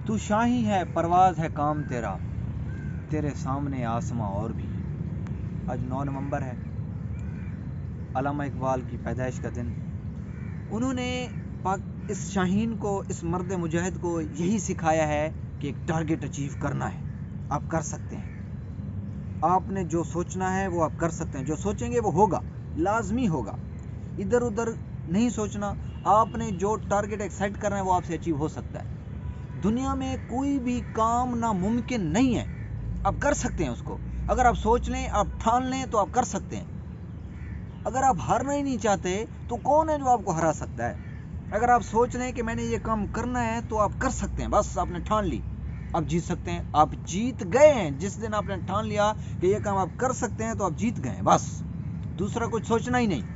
تو شاہی ہے پرواز ہے کام تیرا، تیرے سامنے آسماں اور بھی۔ آج 9 نومبر ہے، علامہ اقبال کی پیدائش کا دن۔ انہوں نے اس شاہین کو، اس مرد مجاہد کو یہی سکھایا ہے کہ ایک ٹارگٹ اچیو کرنا ہے، آپ کر سکتے ہیں۔ آپ نے جو سوچنا ہے وہ آپ کر سکتے ہیں، جو سوچیں گے وہ ہوگا، لازمی ہوگا۔ ادھر ادھر نہیں سوچنا، آپ نے جو ٹارگٹ ایک سیٹ کرنا ہے وہ آپ سے اچیو ہو سکتا ہے۔ دنیا میں کوئی بھی کام ناممکن نہیں ہے، آپ کر سکتے ہیں اس کو۔ اگر آپ سوچ لیں، آپ ٹھان لیں تو آپ کر سکتے ہیں۔ اگر آپ ہارنا ہی نہیں چاہتے تو کون ہے جو آپ کو ہرا سکتا ہے؟ اگر آپ سوچ لیں کہ میں نے یہ کام کرنا ہے تو آپ کر سکتے ہیں، بس آپ نے ٹھان لی، آپ جیت سکتے ہیں۔ آپ جیت گئے ہیں جس دن آپ نے ٹھان لیا کہ یہ کام آپ کر سکتے ہیں، تو آپ جیت گئے ہیں، بس دوسرا کچھ سوچنا ہی نہیں۔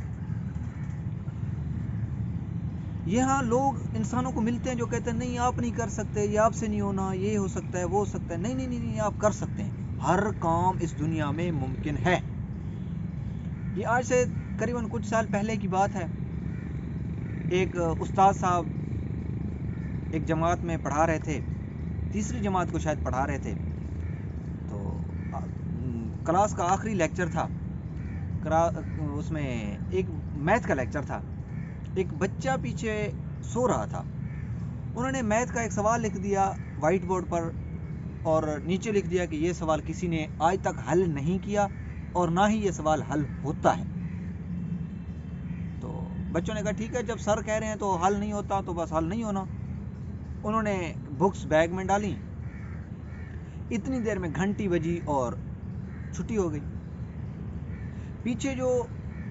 یہاں لوگ انسانوں کو ملتے ہیں جو کہتے ہیں نہیں آپ نہیں کر سکتے، یہ آپ سے نہیں ہونا، یہ ہو سکتا ہے، وہ ہو سکتا ہے۔ نہیں نہیں نہیں، آپ کر سکتے ہیں، ہر کام اس دنیا میں ممکن ہے۔ یہ آج سے قریباً کچھ سال پہلے کی بات ہے۔ ایک استاد صاحب ایک جماعت میں پڑھا رہے تھے، تیسری جماعت کو شاید پڑھا رہے تھے، تو کلاس کا آخری لیکچر تھا، اس میں ایک میتھ کا لیکچر تھا۔ ایک بچہ پیچھے سو رہا تھا، انہوں نے میتھ کا ایک سوال لکھ دیا وائٹ بورڈ پر، اور نیچے لکھ دیا کہ یہ سوال کسی نے آج تک حل نہیں کیا اور نہ ہی یہ سوال حل ہوتا ہے۔ تو بچوں نے کہا ٹھیک ہے، جب سر کہہ رہے ہیں تو حل نہیں ہوتا تو بس حل نہیں ہونا۔ انہوں نے بکس بیگ میں ڈالی، اتنی دیر میں گھنٹی بجی اور چھٹی ہو گئی۔ پیچھے جو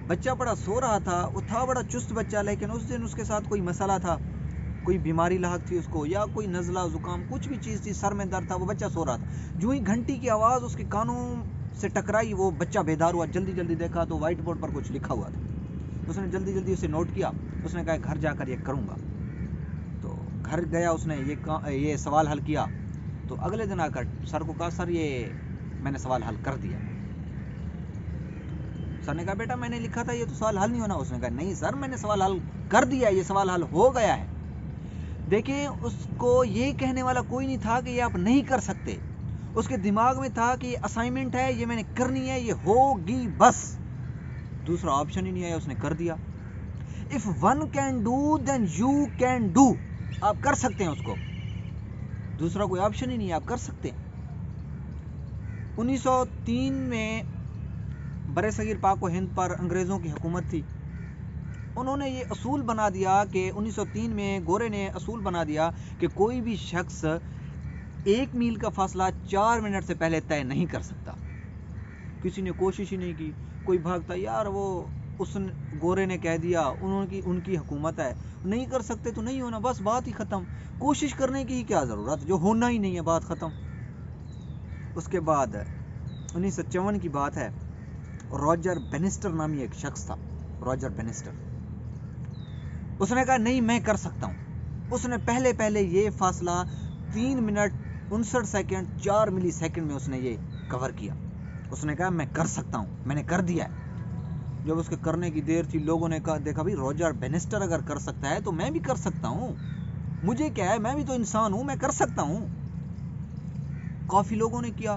بچہ بڑا سو رہا تھا وہ تھا بڑا چست بچہ، لیکن اس دن اس کے ساتھ کوئی مسئلہ تھا، کوئی بیماری لاحق تھی اس کو، یا کوئی نزلہ زکام کچھ بھی چیز تھی، سر میں درد تھا، وہ بچہ سو رہا تھا۔ جو ہی گھنٹی کی آواز اس کے کانوں سے ٹکرائی، وہ بچہ بیدار ہوا، جلدی جلدی دیکھا تو وائٹ بورڈ پر کچھ لکھا ہوا تھا۔ اس نے جلدی جلدی اسے نوٹ کیا، اس نے کہا گھر جا کر یہ کروں گا۔ تو گھر گیا، اس نے یہ سوال حل کیا، تو اگلے دن آ کر سر کو کہا سر یہ میں نے سوال حل کر دیا۔ سر نے کہا بیٹا میں نے لکھا تھا یہ تو سوال حل نہیں ہونا۔ اس نے کہا نہیں سر میں نے سوال حل کر دیا، یہ سوال حل ہو گیا ہے۔ دیکھیں اس کو یہ کہنے والا کوئی نہیں تھا کہ یہ آپ نہیں کر سکتے، اس کے دماغ میں تھا کہ یہ اسائنمنٹ ہے، یہ میں نے کرنی ہے، یہ ہوگی، بس دوسرا آپشن ہی نہیں آیا، اس نے کر دیا۔ If one can do then you can do، آپ کر سکتے ہیں اس کو، دوسرا کوئی آپشن ہی نہیں ہے، آپ کر سکتے ہیں۔ 1903 میں برِ صغیر پاک و ہند پر انگریزوں کی حکومت تھی۔ انہوں نے یہ اصول بنا دیا کہ 1903 میں گورے نے اصول بنا دیا کہ کوئی بھی شخص 1 میل کا فاصلہ 4 منٹ سے پہلے طے نہیں کر سکتا۔ کسی نے کوشش ہی نہیں کی، کوئی بھاگتا یار وہ اس گورے نے کہہ دیا، ان کی حکومت ہے، نہیں کر سکتے تو نہیں ہونا، بس بات ہی ختم، کوشش کرنے کی کیا ضرورت، جو ہونا ہی نہیں ہے، بات ختم۔ اس کے بعد 1954 کی بات ہے، راجر بینسٹر نامی ایک شخص تھا، راجر بینسٹر، اس نے کہا نہیں میں کر سکتا ہوں۔ اس نے پہلے یہ فاصلہ 3 منٹ 59 سیکنڈ 4 ملی سیکنڈ میں اس نے یہ کور کیا۔ اس نے کہا میں کر سکتا ہوں، میں نے کر دیا ہے۔ جب اس کے کرنے کی دیر تھی، لوگوں نے کہا دیکھا بھائی راجر بینسٹر اگر کر سکتا ہے تو میں بھی کر سکتا ہوں، مجھے کیا ہے، میں بھی تو انسان ہوں، میں کر سکتا ہوں۔ کافی لوگوں نے کیا،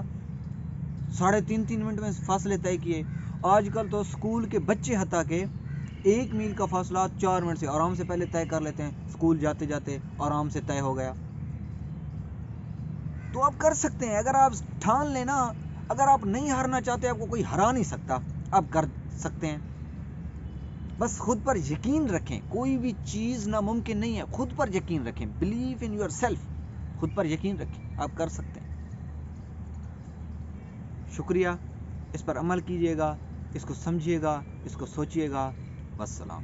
3.5 منٹ میں فاصلے طے کیے۔ آج کل تو اسکول کے بچے حتیٰ کہ 1 میل کا فاصلہ 4 منٹ سے آرام سے پہلے طے کر لیتے ہیں، اسکول جاتے جاتے آرام سے طے ہو گیا۔ تو آپ کر سکتے ہیں، اگر آپ ٹھان لینا، اگر آپ نہیں ہارنا چاہتے، آپ کو کوئی ہرا نہیں سکتا، آپ کر سکتے ہیں۔ بس خود پر یقین رکھیں، کوئی بھی چیز ناممکن نہیں ہے، خود پر یقین رکھیں، بلیو ان یور سیلف، خود پر یقین رکھیں، آپ کر سکتے ہیں۔ شکریہ، اس پر عمل کیجیے گا، اس کو سمجھیے گا، اس کو سوچیے گا۔ والسلام۔